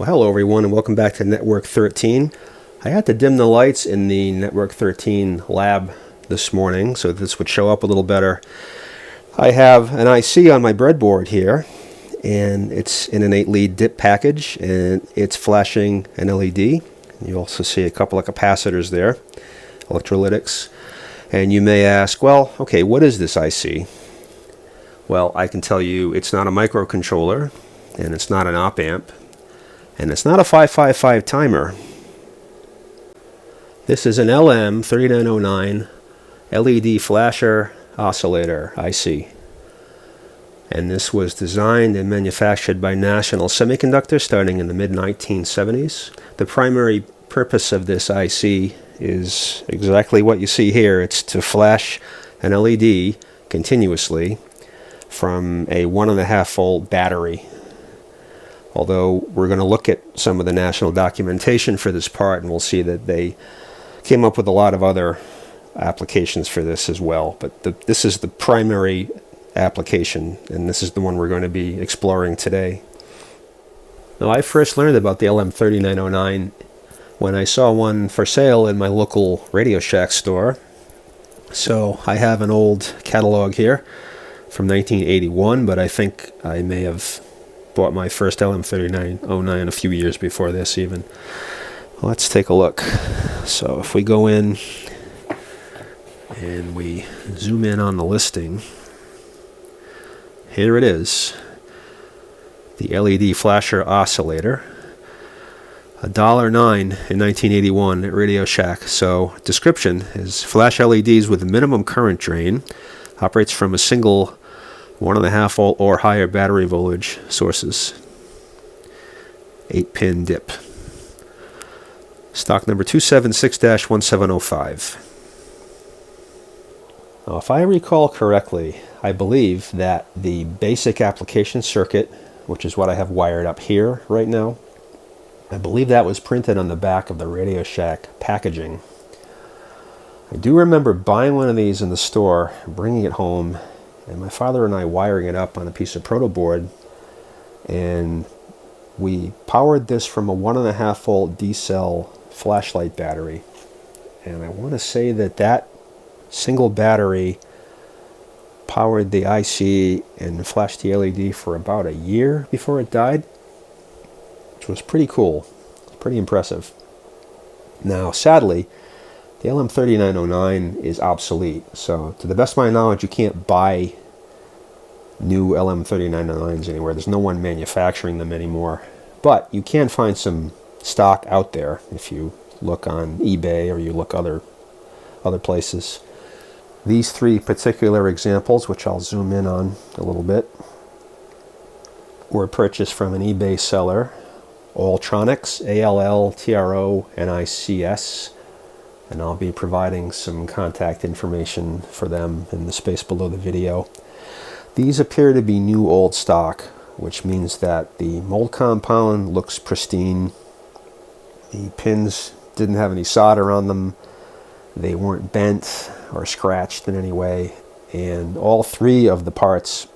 Well, hello everyone and welcome back to Network 13. I had to dim the lights in the Network 13 lab this morning so this would show up a little better. I have an IC on my breadboard here, and it's in an 8 lead dip package, and it's flashing an LED. You also see a couple of capacitors there, electrolytics. And you may ask, well, okay, what is this IC? Well, I can tell you it's not a microcontroller, and it's not an op-amp, and it's not a 555 timer. This is an LM3909 LED Flasher Oscillator IC. And this was designed and manufactured by National Semiconductor starting in the mid-1970s. The primary purpose of this IC is exactly what you see here. It's to flash an LED continuously from a 1.5 volt battery. Although we're going to look at some of the national documentation for this part, and we'll see that they came up with a lot of other applications for this as well. But this is the primary application, and this is the one we're going to be exploring today. Now, I first learned about the LM3909 when I saw one for sale in my local Radio Shack store. So I have an old catalog here from 1981, but I think I may have bought my first LM3909 a few years before this even. Let's take a look. So if we go in and we zoom in on the listing, here it is. The LED Flasher Oscillator. $1.09 in 1981 at Radio Shack. So description is flash LEDs with a minimum current drain, operates from a single 1.5 volt or higher battery voltage sources. 8-pin dip. Stock number 276-1705. Now, if I recall correctly, I believe that the basic application circuit, which is what I have wired up here right now, I believe that was printed on the back of the Radio Shack packaging. I do remember buying one of these in the store, bringing it home, and my father and I wiring it up on a piece of proto board, and we powered this from a 1.5 volt D-cell flashlight battery. And I want to say that that single battery powered the IC and flashed the LED for about a year before it died, which was pretty cool, pretty impressive. Now, sadly, the LM3909 is obsolete, so to the best of my knowledge, you can't buy new LM3909s anywhere. There's no one manufacturing them anymore, but you can find some stock out there if you look on eBay or you look other places. These three particular examples, which I'll zoom in on a little bit, were purchased from an eBay seller, Alltronics, Alltronics, and I'll be providing some contact information for them in the space below the video. These appear to be new old stock, which means that the mold compound looks pristine. The pins didn't have any solder on them. They weren't bent or scratched in any way, and all three of the parts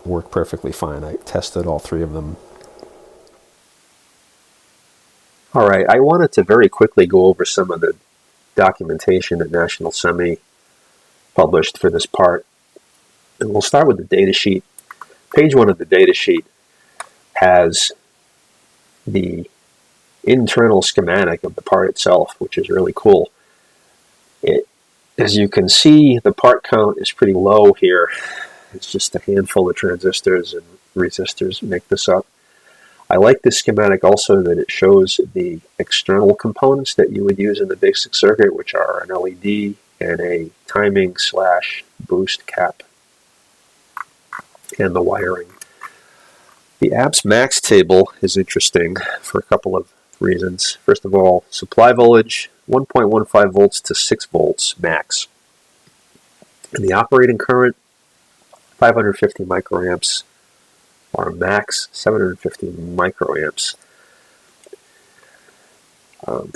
work perfectly fine. I tested all three of them. Alright, I wanted to very quickly go over some of the documentation that National Semi published for this part. And we'll start with the datasheet. Page 1 of the datasheet has the internal schematic of the part itself, which is really cool. As you can see, the part count is pretty low here. It's just a handful of transistors and resistors make this up. I like this schematic also that it shows the external components that you would use in the basic circuit, which are an LED and a timing / boost cap, and the wiring. The apps max table is interesting for a couple of reasons. First of all, supply voltage 1.15 volts to 6 volts max. And the operating current 550 microamps or max 750 microamps.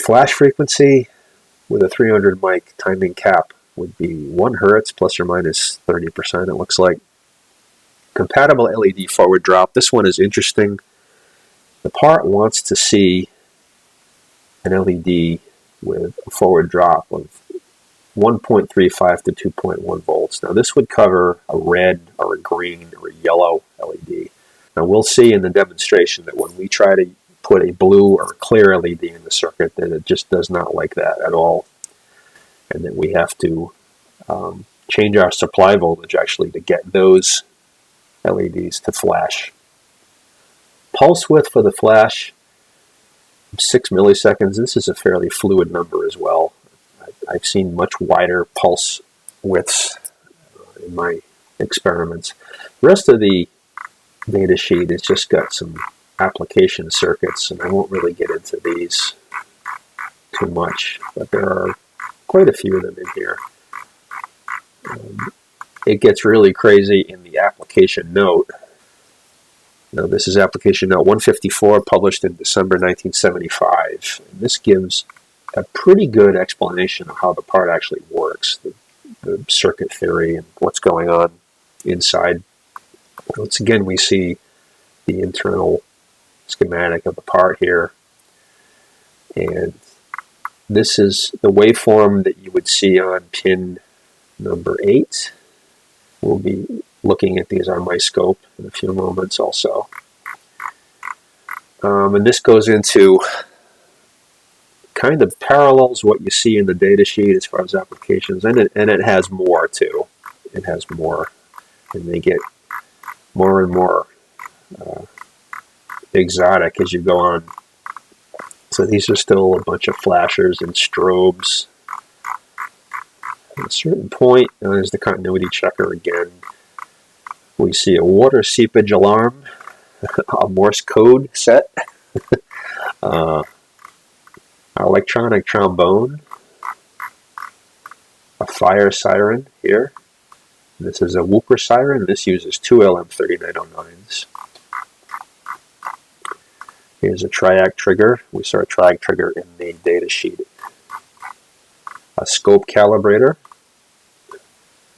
Flash frequency with a 300 mic timing cap would be 1 hertz plus or minus 30%, it looks like. Compatible LED forward drop. This one is interesting. The part wants to see an LED with a forward drop of 1.35 to 2.1 volts. Now this would cover a red or a green or a yellow LED. Now we'll see in the demonstration that when we try to put a blue or a clear LED in the circuit, that it just does not like that at all, and that we have to change our supply voltage actually to get those LEDs to flash. Pulse width for the flash, 6 milliseconds. This is a fairly fluid number as well. I've seen much wider pulse widths in my experiments. The rest of the data sheet has just got some application circuits, and I won't really get into these too much, but there are quite a few of them in here. It gets really crazy in the application note. Now this is application note 154, published in December 1975. And this gives a pretty good explanation of how the part actually works, the circuit theory and what's going on inside. Once again, we see the internal schematic of the part here. And this is the waveform that you would see on pin number 8. We'll be looking at these on my scope in a few moments also. And this goes into kind of parallels what you see in the data sheet as far as applications, and it has more too. It has more, and they get more and more exotic as you go on. So these are still a bunch of flashers and strobes. At a certain point, there's the continuity checker again. We see a water seepage alarm, a Morse code set, electronic trombone, a fire siren here. This is a whooper siren. This uses 2 LM3909s. Here's a triac trigger. We saw a triac trigger in the data sheet. A scope calibrator,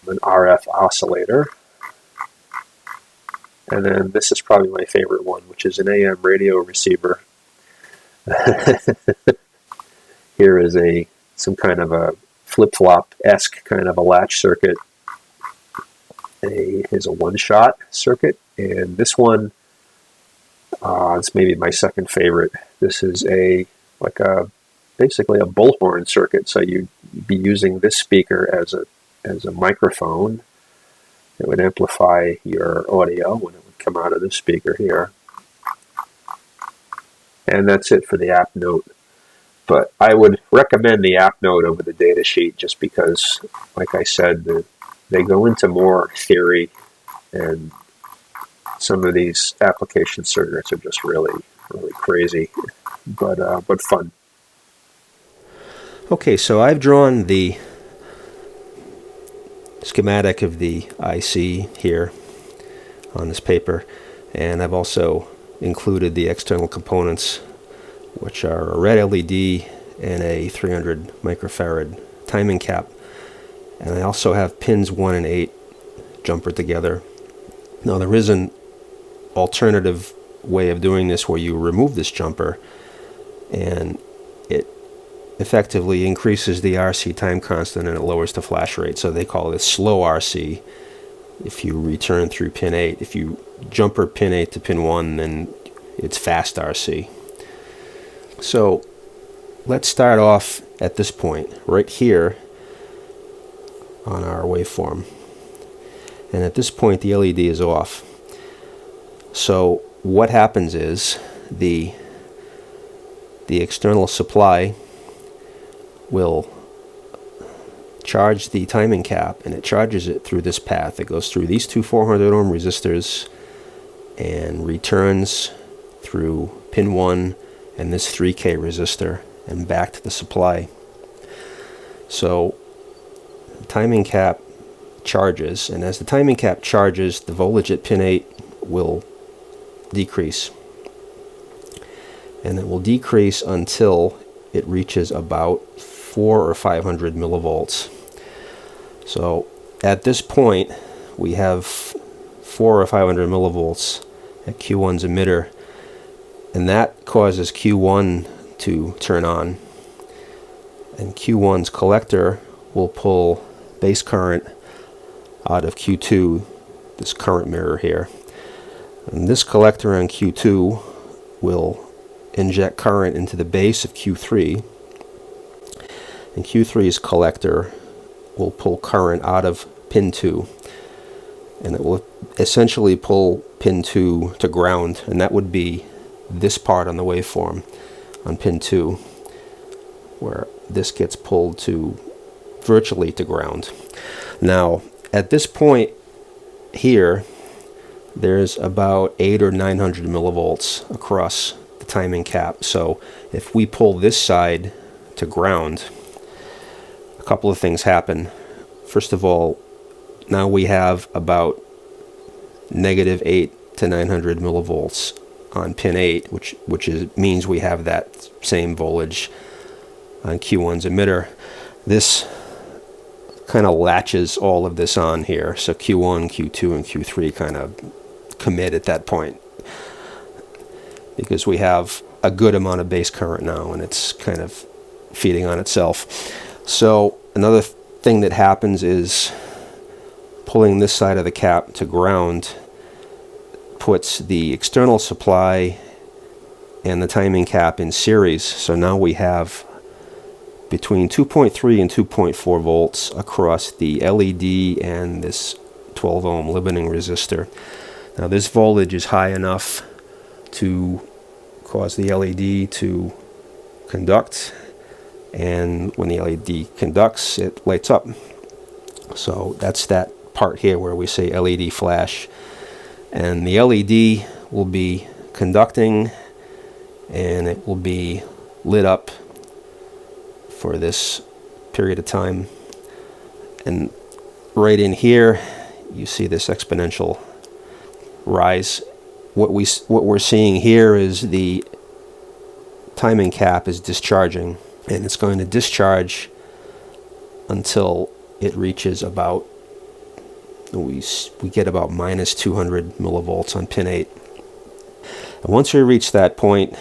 an RF oscillator, and then this is probably my favorite one, which is an AM radio receiver. Here is some kind of a flip-flop-esque kind of a latch circuit. Here's a one-shot circuit, and this one, it's maybe my second favorite. This is basically a bullhorn circuit. So you'd be using this speaker as a microphone. It would amplify your audio when it would come out of this speaker here. And that's it for the app note. But I would recommend the app note over the data sheet just because, like I said, they go into more theory, and some of these application circuits are just really, really crazy, but fun. Okay, so I've drawn the schematic of the IC here on this paper, and I've also included the external components, which are a red LED and a 300 microfarad timing cap. And I also have pins 1 and 8 jumpered together. Now there is an alternative way of doing this where you remove this jumper, and it effectively increases the RC time constant and it lowers the flash rate. So they call this slow RC if you return through pin 8. If you jumper pin 8 to pin 1, then it's fast RC. So let's start off at this point right here on our waveform, and at this point the LED is off. So what happens is the external supply will charge the timing cap, and it charges it through this path. It goes through these two 400 ohm resistors and returns through pin 1 and this 3K resistor and back to the supply. So the timing cap charges, and as the timing cap charges, the voltage at pin 8 will decrease, and it will decrease until it reaches about 400 or 500 millivolts. So at this point we have 400 or 500 millivolts at Q1's emitter, and that causes Q1 to turn on, and Q1's collector will pull base current out of Q2, this current mirror here. And this collector on Q2 will inject current into the base of Q3, and Q3's collector will pull current out of pin 2, and it will essentially pull pin 2 to ground, and that would be this part on the waveform on pin 2, where this gets pulled to virtually to ground. Now at this point here, there's about 800 or 900 millivolts across the timing cap. So if we pull this side to ground, a couple of things happen. First of all, now we have about -8 to 900 millivolts on pin 8, which means we have that same voltage on Q1's emitter. This kind of latches all of this on here, so Q1, Q2, and Q3 kind of commit at that point, because we have a good amount of base current now, and it's kind of feeding on itself. So another thing that happens is pulling this side of the cap to ground puts the external supply and the timing cap in series. So now we have between 2.3 and 2.4 volts across the LED and this 12 ohm limiting resistor. Now this voltage is high enough to cause the LED to conduct, and when the LED conducts, it lights up. So that's that part here where we say LED flash, and the LED will be conducting and it will be lit up for this period of time. And right in here you see this exponential rise. What we're seeing here is the timing cap is discharging, and it's going to discharge until it reaches about, we get about -200 millivolts on pin 8. And once we reach that point,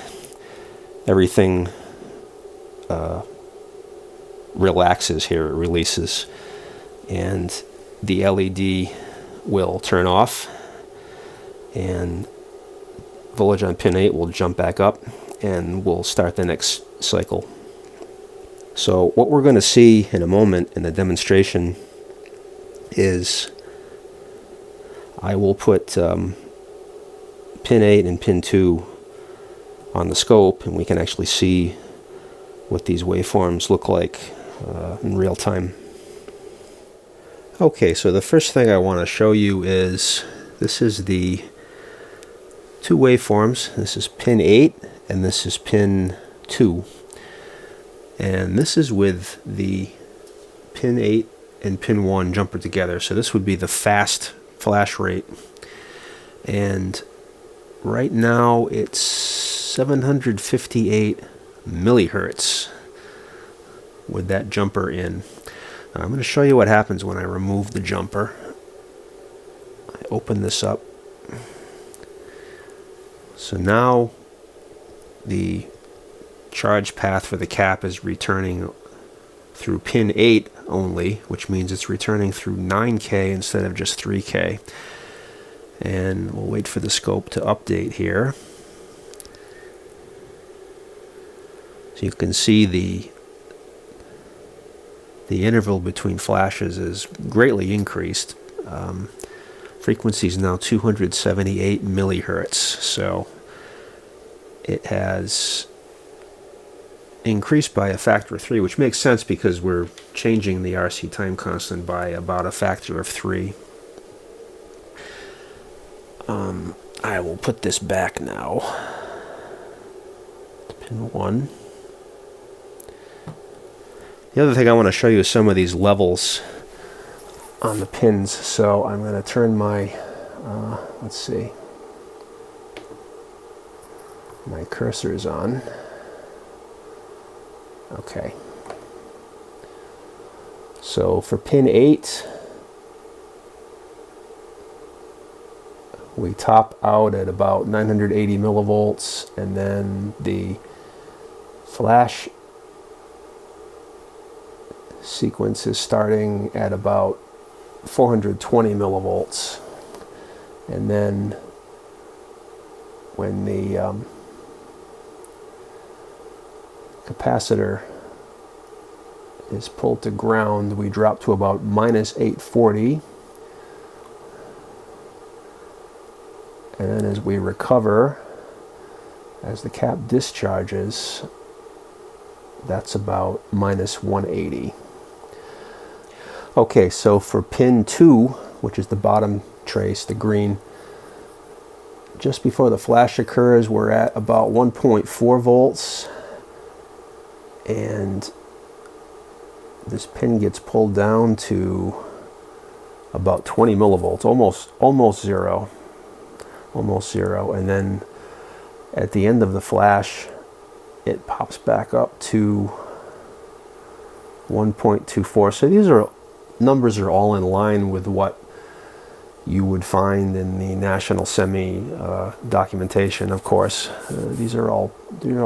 everything relaxes here, it releases, and the LED will turn off, and voltage on pin 8 will jump back up, and we'll start the next cycle. So what we're going to see in a moment in the demonstration is I will put pin 8 and pin 2 on the scope, and we can actually see what these waveforms look like in real time. Okay, so the first thing I want to show you is this is the two waveforms. This is pin 8 and this is pin 2. And this is with the pin 8 and pin 1 jumper together. So this would be the fast flash rate. And right now it's 758 millihertz with that jumper in. I'm going to show you what happens when I remove the jumper. I open this up. So now the charge path for the cap is returning through pin 8 only, which means it's returning through 9K instead of just 3K. And we'll wait for the scope to update here. So you can see the interval between flashes is greatly increased. Frequency is now 278 millihertz, so it has increased by a factor of 3, which makes sense because we're changing the RC time constant by about a factor of 3. I will put this back now. Pin 1. The other thing I want to show you is some of these levels on the pins. So I'm going to turn my, let's see, my cursor is on. Okay. So for pin 8, We top out at about 980 millivolts, and then the flash sequence is starting at about 420 millivolts. And then when the capacitor is pulled to ground, we drop to about minus 840. And then as we recover, as the cap discharges, that's about minus 180. Okay, so for pin 2, which is the bottom trace, the green, just before the flash occurs, we're at about 1.4 volts. And this pin gets pulled down to about 20 millivolts, almost zero. And then at the end of the flash, it pops back up to 1.24. So these numbers are all in line with what you would find in the National Semi documentation, of course. These are all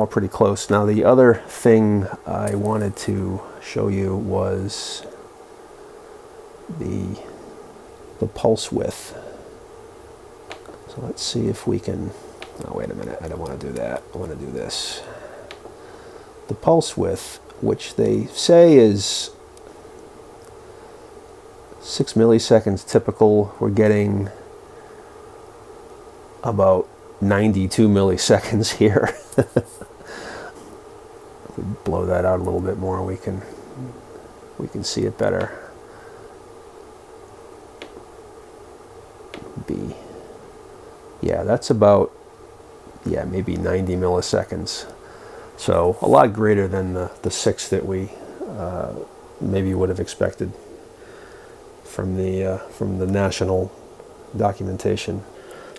pretty close. Now, the other thing I wanted to show you was the pulse width. So let's see if we can, oh wait a minute, I don't want to do that, I want to do this. The pulse width, which they say is 6 milliseconds typical, we're getting about 92 milliseconds here. If we blow that out a little bit more, we can see it better. Yeah, that's about, yeah, maybe 90 milliseconds. So a lot greater than the 6 that we maybe would have expected from the national documentation.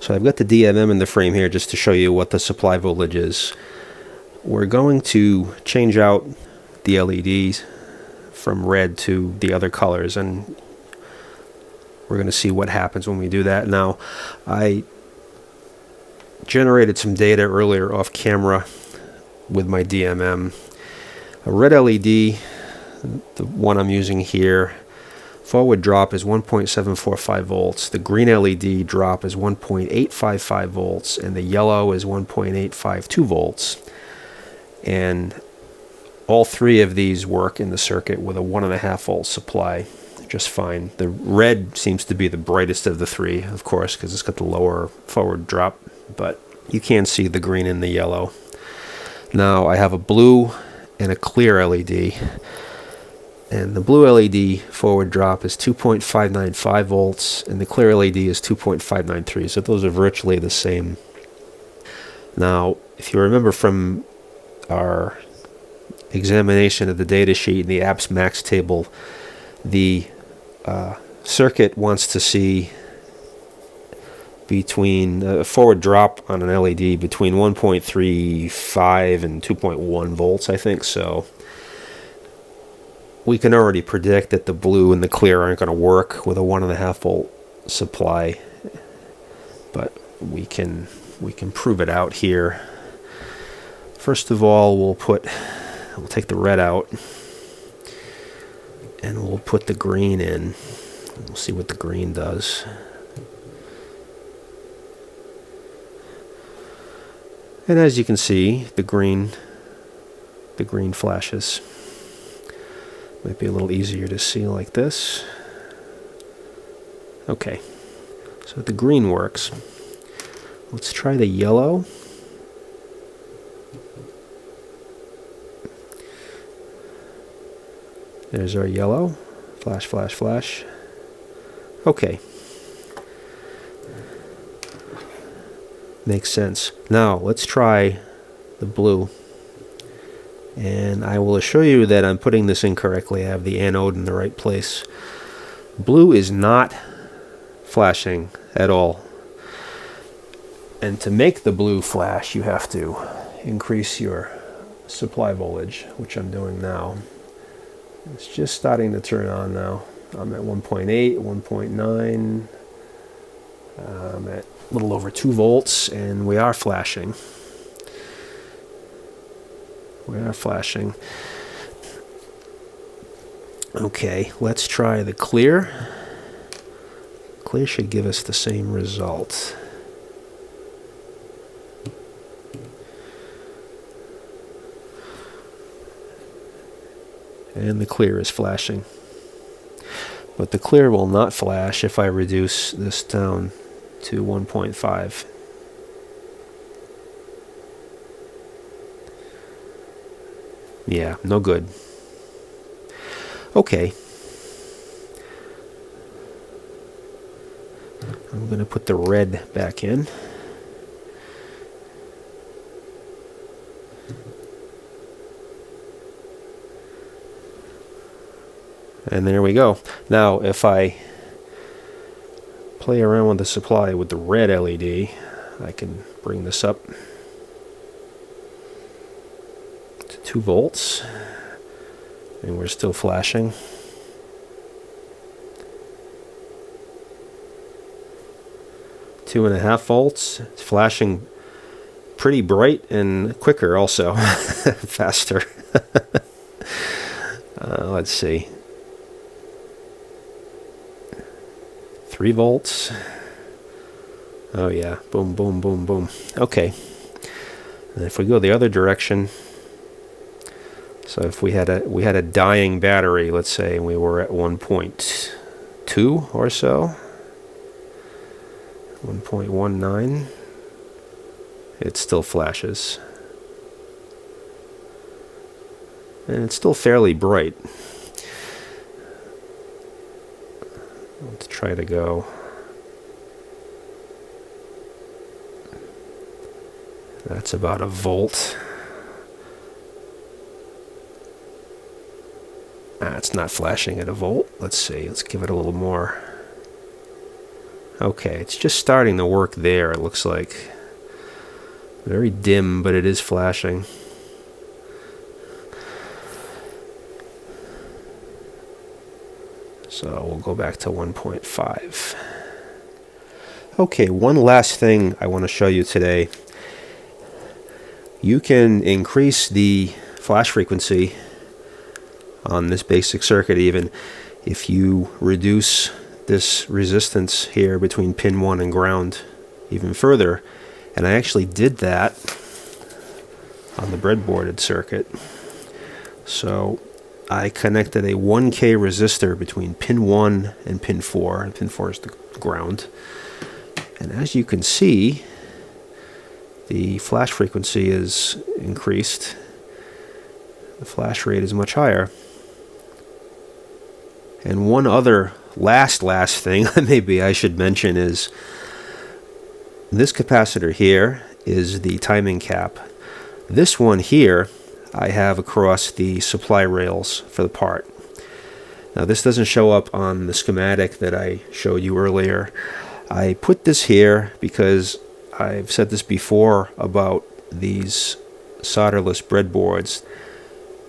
So I've got the DMM in the frame here just to show you what the supply voltage is. We're going to change out the LEDs from red to the other colors, and we're going to see what happens when we do that. Now, I generated some data earlier off camera with my DMM. A red LED, the one I'm using here, forward drop is 1.745 volts. The green LED drop is 1.855 volts, and the yellow is 1.852 volts. And all three of these work in the circuit with a 1.5 volt supply just fine. The red seems to be the brightest of the three, of course, because it's got the lower forward drop, but you can see the green and the yellow. Now I have a blue and a clear LED, and the blue LED forward drop is 2.595 volts, and the clear LED is 2.593, so those are virtually the same. Now, if you remember from our examination of the datasheet and the apps max table, the circuit wants to see between a forward drop on an LED between 1.35 and 2.1 volts, I think. So we can already predict that the blue and the clear aren't going to work with a 1.5 volt supply, but we can prove it out here. First of all, we'll take the red out, and we'll put the green in. We'll see what the green does. And as you can see, the green flashes. Might be a little easier to see like this. Okay, so the green works. Let's try the yellow. There's our yellow. Flash, flash, flash. Okay. Makes sense. Now, let's try the blue. And I will assure you that I'm putting this in correctly. I have the anode in the right place. Blue is not flashing at all. And to make the blue flash, you have to increase your supply voltage, which I'm doing now. It's just starting to turn on now. I'm at 1.8, 1.9. I'm at a little over 2 volts, and we are flashing. We are flashing. Okay, let's try the clear. Clear should give us the same result. And the clear is flashing. But the clear will not flash if I reduce this down to 1.5. Yeah, no good. Okay. I'm going to put the red back in. And there we go. Now, if I play around with the supply with the red LED, I can bring this up to 2 volts, and we're still flashing. Two and a half volts. It's flashing pretty bright and quicker also. Faster. Let's see. 3 volts. Oh yeah, boom, boom, boom, boom. Okay. And if we go the other direction, so if we had a dying battery, let's say, and we were at 1.2 or so, 1.19, it still flashes. And it's still fairly bright. Let's try to go. That's about a volt. It's not flashing at a volt. Let's see. Let's give it a little more. Okay, it's just starting to work there, it looks like. Very dim, but it is flashing. So we'll go back to 1.5. Okay, one last thing I want to show you today. You can increase the flash frequency on this basic circuit even if you reduce this resistance here between pin 1 and ground even further. And I actually did that on the breadboarded circuit. So I connected a 1K resistor between pin 1 and pin 4, and pin 4 is the ground. And as you can see, the flash frequency is increased. The flash rate is much higher. And one other last thing maybe I should mention is this capacitor here is the timing cap. This one here I have across the supply rails for the part. Now this doesn't show up on the schematic that I showed you earlier. I put this here because I've said this before about these solderless breadboards.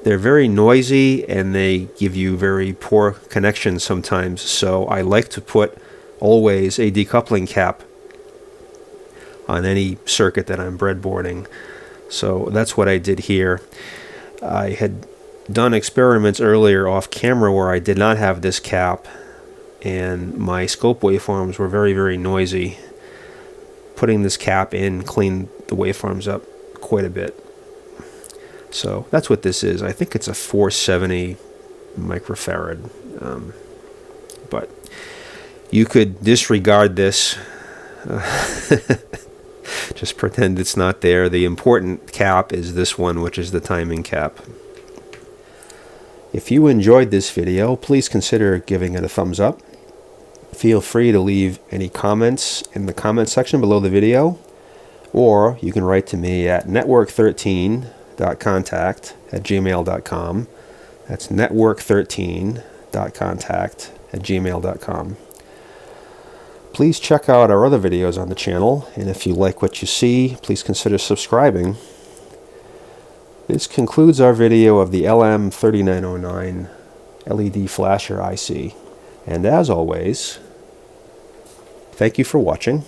They're very noisy and they give you very poor connections sometimes, so I like to put always a decoupling cap on any circuit that I'm breadboarding. So that's what I did here. I had done experiments earlier off camera where I did not have this cap, and my scope waveforms were very, very noisy. Putting this cap in cleaned the waveforms up quite a bit. So that's what this is. I think it's a 470 microfarad. But you could disregard this. Just pretend it's not there. The important cap is this one, which is the timing cap. If you enjoyed this video, please consider giving it a thumbs up. Feel free to leave any comments in the comment section below the video, or you can write to me at network13.contact@gmail.com. That's network13.contact@gmail.com. Please check out our other videos on the channel, and if you like what you see, please consider subscribing. This concludes our video of the LM3909 LED Flasher IC. And as always, thank you for watching.